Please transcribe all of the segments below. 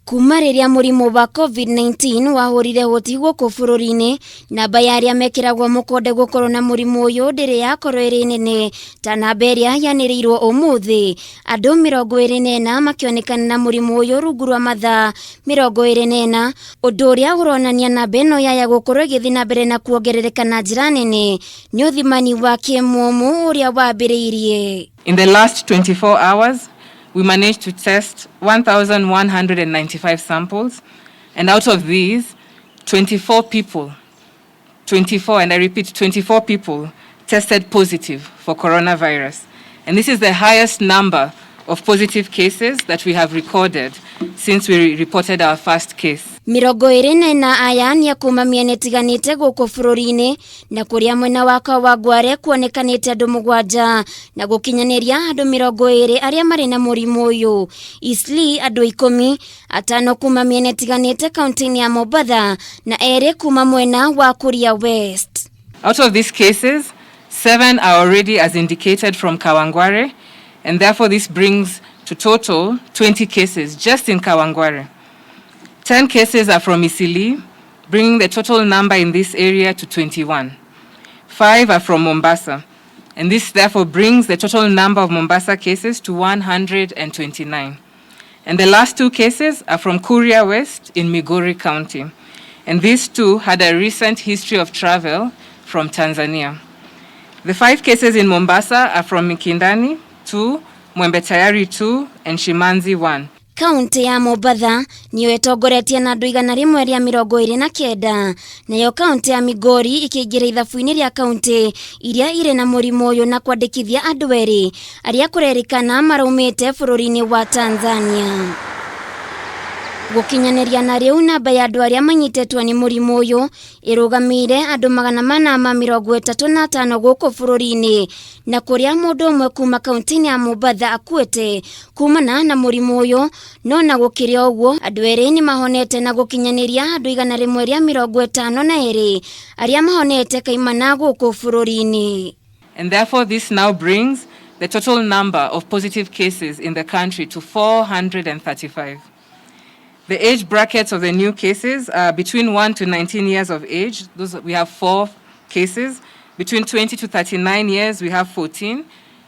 Kuma riria murimu wa COVID-19 wahurire hoti guku bururi-ini, namba ya aria mekiragwo mukonde gukorwo na murimu uyu ndiri yakorwo iri nene ta namba iria yanirirwo umuthi. Andu 24 makionekana na murimu uyu rungu rwa mathaa 24, undu uria uronania namba ino yaya gukorwo igithi na mbere na kuongerereka na njira nene ni uthimani wa kimumu uria wambiriirie. In the last 24 hours, we managed to test 1,195 samples, and out of these, 24 people, and I repeat, 24 people tested positive for coronavirus. And this is the highest number of positive cases that we have recorded since we reported our first case. 24 aya ni akuma miene itiganite guku bururi-ini, na kuria mwena wa Kawangware kuonekanite andu 7 na gukinyaniria andu 20 aria mari na murimu uyu. Eastleigh andu 10, 5 kuma miene itiganite kaunti ya Mombasa na 2 kuma mwena wa Kuria West. Out of these cases, 7 are already as indicated from Kawangware, and therefore this brings to total 20 cases just in Kawangware. 10 cases are from Eastleigh, bringing the total number in this area to 21. 5 are from Mombasa, and this therefore brings the total number of Mombasa cases to 129. And the last 2 cases are from Kuria West in Migori County, and these 2 had a recent history of travel from Tanzania. The 5 cases in Mombasa are from Mikindani 2, Mwembe Tayari 2, and Shimanzi 1. Kaunti ya Mombasa niyo itongoretie na andu 129, nayo kaunti ya Migori ikiingira ithabu-ini ria kaunti iria ire na murimu uyu na kwandikithia andu 2 aria kurerikana maraumite bururi-ini wa Tanzania. Gukinyaniria na riu namba ya andu aria manyitetwo ni murimu uyu irugamire andu 435 guku bururi-ini, na kuria mundu umwe kuma kaunti ya Mombasa akuite kumana na murimu uyu, no na gukiria uguo andu 2 ni mahonete na gukinyaniria andu 152 aria mahonete kaimana guku bururi-ini. And therefore this now brings the total number of positive cases in the country to 435. The age brackets of the new cases are between 1 to 19 years of age. We have 4 cases. Between 20 to 39 years, we have 14.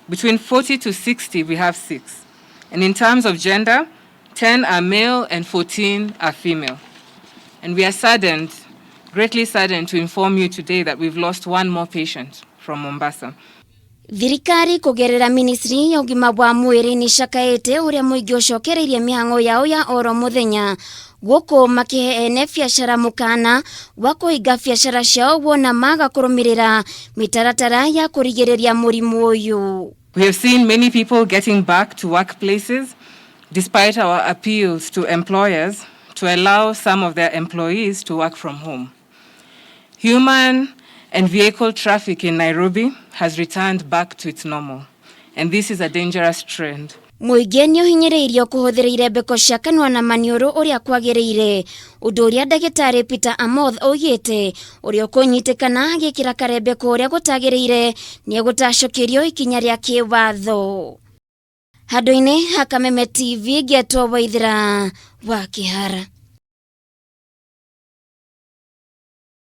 Between 40 to 60, we have 6. And in terms of gender, 10 are male and 14 are female. And we are saddened, greatly saddened to inform you today that we've lost 1 more patient from Mombasa. Thirikari kugerera ministry ya ugima wa mwiri ni shakaite uria muingi ucokereirie mihango yao ya oro muthenya guku makihe ene biacara mukana wa kuhinga biacara ciao wona maga kurumirira mitaratara ya kurigiriria murimu uyu. We have seen many people getting back to workplaces despite our appeals to employers to allow some of their employees to work from home. Human and vehicle traffic in Nairobi has returned back to its normal, and this is a dangerous trend. Muingi ni uhinyiriirio kuhuthira irebeko cia kanua na maniuru uria kwagiriire, undu uria ndagitari Peter Amoth oigite uria kunyitikana agikira karebeko uria gutagiriire ni gutacokirio ikinya ria kiwatho. Handu-ini ha Kameme TV Getwo Waithira wa Kihara.